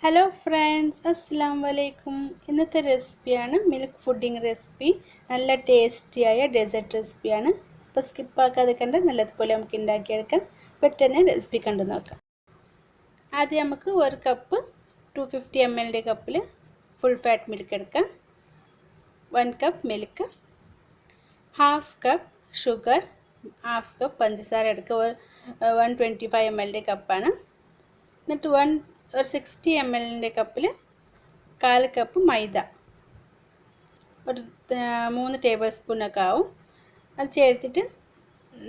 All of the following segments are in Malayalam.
ഹലോ ഫ്രണ്ട്സ്, അസ്സലാമു അലൈക്കും. ഇന്നത്തെ റെസിപ്പിയാണ് മിൽക്ക് പുഡിംഗ് റെസിപ്പി. നല്ല ടേസ്റ്റിയായ ഡെസേർട്ട് റെസിപ്പിയാണ്. അപ്പോൾ സ്കിപ്പാക്കാതെ കണ്ട് നല്ലതുപോലെ നമുക്ക് ഉണ്ടാക്കിയെടുക്കാം. പെട്ടെന്ന് റെസിപ്പി കണ്ടു നോക്കാം. ആദ്യം നമുക്ക് 1 കപ്പ് 250 ml കപ്പിൽ ഫുൾ ഫാറ്റ് മിൽക്ക് എടുക്കാം. 1 cup milk, 1/2 cup sugar, 1/2 cup പഞ്ചസാര എടുക്കുക. 125 ml കപ്പാണ്. എന്നിട്ട് ഒരു 60 ml കപ്പിൽ 1/4 കപ്പ് മൈദ, ഒരു 3 ടേബിൾ സ്പൂണൊക്കെ ആവും. അത് ചേർത്തിട്ട്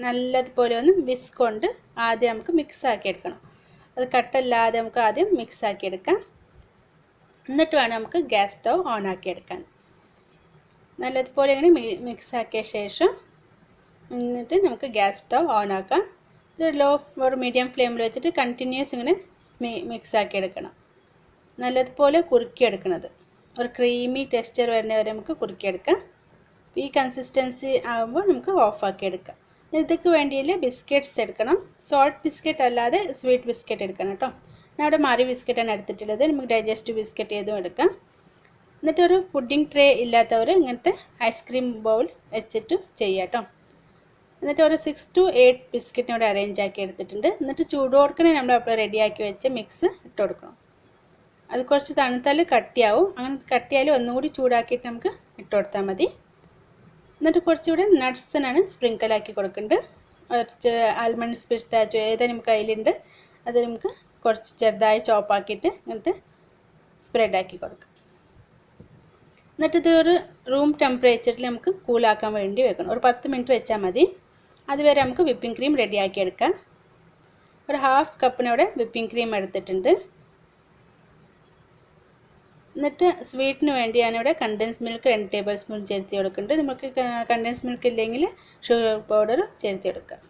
നല്ലതുപോലെ ഒന്ന് വിസ്ക് കൊണ്ട് ആദ്യം നമുക്ക് മിക്സ് ആക്കി എടുക്കണം. അത് കട്ടല്ലാതെ നമുക്ക് ആദ്യം മിക്സ് ആക്കി എടുക്കാം. എന്നിട്ട് വേണം നമുക്ക് ഗ്യാസ് സ്റ്റവ് ഓൺ ആക്കി എടുക്കാൻ. നല്ലതുപോലെ ഇങ്ങനെ മിക്സ് ആക്കിയ ശേഷം എന്നിട്ട് നമുക്ക് ഗ്യാസ് സ്റ്റവ് ഓൺ ആക്കാം. ഇത് ലോ ഒരു മീഡിയം ഫ്ലെയിമിൽ വെച്ചിട്ട് കണ്ടിന്യൂസ് ഇങ്ങനെ മിക്സ് ആക്കി എടുക്കണം. നല്ലതുപോലെ കുറുക്കിയെടുക്കണത് ഒരു ക്രീമി ടെക്സ്ചർ വരുന്നവരെ നമുക്ക് കുറുക്കിയെടുക്കാം. ഈ കൺസിസ്റ്റൻസി ആകുമ്പോൾ നമുക്ക് ഓഫാക്കി എടുക്കാം. ഇതൊക്കെ വേണ്ടിയില്ല ബിസ്ക്കറ്റ്സ് എടുക്കണം. സോൾട്ട് ബിസ്ക്കറ്റ് അല്ലാതെ സ്വീറ്റ് ബിസ്ക്കറ്റ് എടുക്കണം കേട്ടോ. ഞാൻ അവിടെ മാറി ബിസ്ക്കറ്റാണ് എടുത്തിട്ടുള്ളത്. നമുക്ക് ഡൈജസ്റ്റീവ് ബിസ്ക്കറ്റ് ഏതും എടുക്കാം. എന്നിട്ടൊരു പുഡിംഗ് ട്രേ ഇല്ലാത്തവർ ഇങ്ങനത്തെ ഐസ്ക്രീം ബൗൾ വെച്ചിട്ട് ചെയ്യാം കേട്ടോ. എന്നിട്ട് ഒരു 6 to 8 ബിസ്ക്കറ്റിനോട് അറേഞ്ച് ആക്കി എടുത്തിട്ടുണ്ട്. എന്നിട്ട് ചൂടോടുക്കനെ നമ്മൾ അപ്പോൾ റെഡിയാക്കി വെച്ച മിക്സ് ഇട്ട് കൊടുക്കണം. അത് കുറച്ച് തണുത്താൽ കട്ടിയാവും. അങ്ങനെ കട്ടിയാൽ ഒന്നുകൂടി ചൂടാക്കിയിട്ട് നമുക്ക് ഇട്ട് കൊടുത്താൽ മതി. എന്നിട്ട് കുറച്ചുകൂടെ നട്ട്സിനാണ് സ്പ്രിങ്കിളാക്കി കൊടുക്കുന്നുണ്ട്. കുറച്ച് ആൽമണ്ട്സ്, പിസ്റ്റാച്ചോ ഏതായാലും നമുക്ക് കയ്യിലുണ്ട്. അത് നമുക്ക് കുറച്ച് ചെറുതായി ചോപ്പാക്കിയിട്ട് എന്നിട്ട് സ്പ്രെഡാക്കി കൊടുക്കാം. എന്നിട്ട് ഇത് ഒരു റൂം ടെമ്പറേച്ചറിൽ നമുക്ക് കൂളാക്കാൻ വേണ്ടി വെക്കണം. ഒരു 10 മിനിറ്റ് വെച്ചാൽ മതി. അതുവരെ നമുക്ക് വിപ്പിംഗ് ക്രീം റെഡിയാക്കി എടുക്കാം. ഒരു 1/2 കപ്പിനോടെ വിപ്പിംഗ് ക്രീം എടുത്തിട്ടുണ്ട്. എന്നിട്ട് സ്വീറ്റിന് വേണ്ടി ഞാനിവിടെ കണ്ടൻസ് മിൽക്ക് 2 ടേബിൾ സ്പൂൺ ചേർത്ത് കൊടുക്കുന്നുണ്ട്. നമുക്ക് കണ്ടൻസ് മിൽക്ക് ഇല്ലെങ്കിൽ ഷുഗർ പൗഡർ ചേർത്ത് കൊടുക്കാം.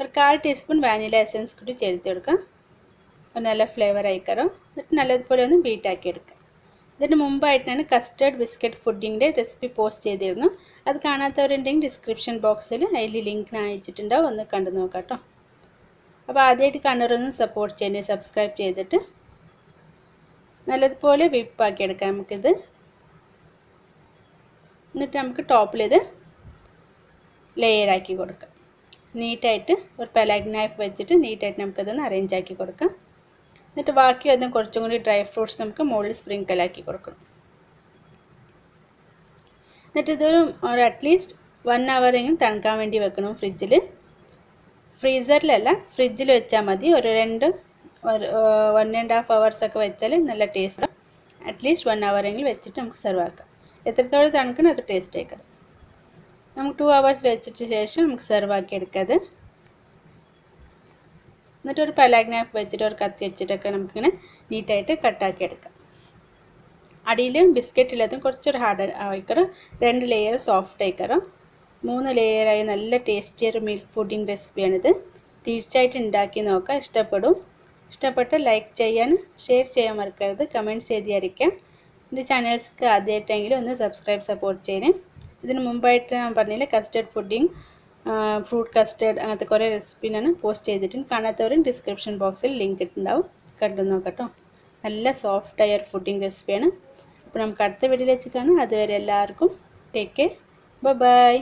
ഒരു 1/4 ടീസ്പൂൺ വാനില എസൻസ് കൂടി ചേർത്ത് കൊടുക്കാം. ഒരു നല്ല ഫ്ലേവർ ആയിക്കറോ. എന്നിട്ട് നല്ലതുപോലെ ഒന്ന് ബീറ്റാക്കി എടുക്കാം. ഇതിന് മുമ്പായിട്ട് ഞാൻ കസ്റ്റേർഡ് ബിസ്ക്കറ്റ് പുഡിങ്ങിൻ്റെ റെസിപ്പി പോസ്റ്റ് ചെയ്തിരുന്നു. അത് കാണാത്തവരുണ്ടെങ്കിൽ ഡിസ്ക്രിപ്ഷൻ ബോക്സിൽ അതിൽ ലിങ്ക് ഞാൻ അയച്ചിട്ടുണ്ടാവും. ഒന്ന് കണ്ടു നോക്കാം കേട്ടോ. അപ്പോൾ ആദ്യമായിട്ട് കാണുന്നവരൊന്ന് സപ്പോർട്ട് ചെയ്യണേ, സബ്സ്ക്രൈബ് ചെയ്തിട്ട്. നല്ലതുപോലെ വിപ്പാക്കി എടുക്കാം നമുക്കിത്. എന്നിട്ട് നമുക്ക് ടോപ്പിലിത് ലെയറാക്കി കൊടുക്കാം. നീറ്റായിട്ട് ഒരു പെലാഗ് നൈഫ് വെച്ചിട്ട് നീറ്റായിട്ട് നമുക്കിതൊന്ന് അറേഞ്ച് ആക്കി കൊടുക്കാം. എന്നിട്ട് ബാക്കി വന്ന് കുറച്ചും കൂടി ഡ്രൈ ഫ്രൂട്ട്സ് നമുക്ക് മുകളിൽ സ്പ്രിങ്കിളാക്കി കൊടുക്കണം. എന്നിട്ട് ഇതൊരു അറ്റ്ലീസ്റ്റ് 1 hour എങ്കിലും തണുക്കാൻ വേണ്ടി വെക്കണം ഫ്രിഡ്ജിൽ. ഫ്രീസറിലല്ല, ഫ്രിഡ്ജിൽ വെച്ചാൽ മതി. ഒരു 1.5 hours ഒക്കെ വെച്ചാൽ നല്ല ടേസ്റ്റ്. അറ്റ്ലീസ്റ്റ് 1 hour എങ്കിലും വെച്ചിട്ട് നമുക്ക് സെർവ് ആക്കാം. എത്രത്തോളം തണുക്കണം അത് ടേസ്റ്റ് ആയിക്കാം. നമുക്ക് 2 hours വെച്ചിട്ട് ശേഷം നമുക്ക് സെർവ് ആക്കി എടുക്കാതെ. എന്നിട്ട് ഒരു പലാഗ് നൈഫ് വെച്ചിട്ട് ഒരു കത്തി വെച്ചിട്ടൊക്കെ നമുക്കിങ്ങനെ നീറ്റായിട്ട് കട്ടാക്കി എടുക്കാം. അടിയിൽ ബിസ്ക്കറ്റ് ഇല്ലാത്തതും കുറച്ചൊരു ഹാർഡ് ആയിക്കറോ. 2 ലെയർ സോഫ്റ്റ് ആയിക്കറോ. 3 ലെയറായി നല്ല ടേസ്റ്റിയൊരു മിൽക്ക് പുഡിംഗ് റെസിപ്പിയാണിത്. തീർച്ചയായിട്ടും ഉണ്ടാക്കി നോക്കാം, ഇഷ്ടപ്പെടും. ഇഷ്ടപ്പെട്ട ലൈക്ക് ചെയ്യാൻ, ഷെയർ ചെയ്യാൻ മറക്കരുത്. കമൻറ്റ്സ് ചെയ്ത് അറിയിക്കാം. എൻ്റെ ചാനൽസ്ക്ക് ആദ്യമായിട്ടെങ്കിലും ഒന്ന് സപ്പോർട്ട് ചെയ്യണേ. ഇതിന് മുമ്പായിട്ട് ഞാൻ പറഞ്ഞില്ല കസ്റ്റേർഡ് പുഡിംഗ്, ഫ്രൂട്ട് കസ്റ്റേർഡ്, അങ്ങനത്തെ കുറേ റെസിപ്പി ഞാൻ പോസ്റ്റ് ചെയ്തിട്ടുണ്ട്. കാണാത്തവരും ഡിസ്ക്രിപ്ഷൻ ബോക്സിൽ ലിങ്ക് ഇട്ടുണ്ടാവും. കണ്ടു നോക്കട്ടോ. നല്ല സോഫ്റ്റായ ഒരു പുഡിംഗ് റെസിപ്പിയാണ്. അപ്പോൾ നമുക്ക് അടുത്ത വീഡിയോയിൽ വെച്ച് കാണാം. അതുവരെ എല്ലാവർക്കും ടേക്ക് കെയർ. ബൈ.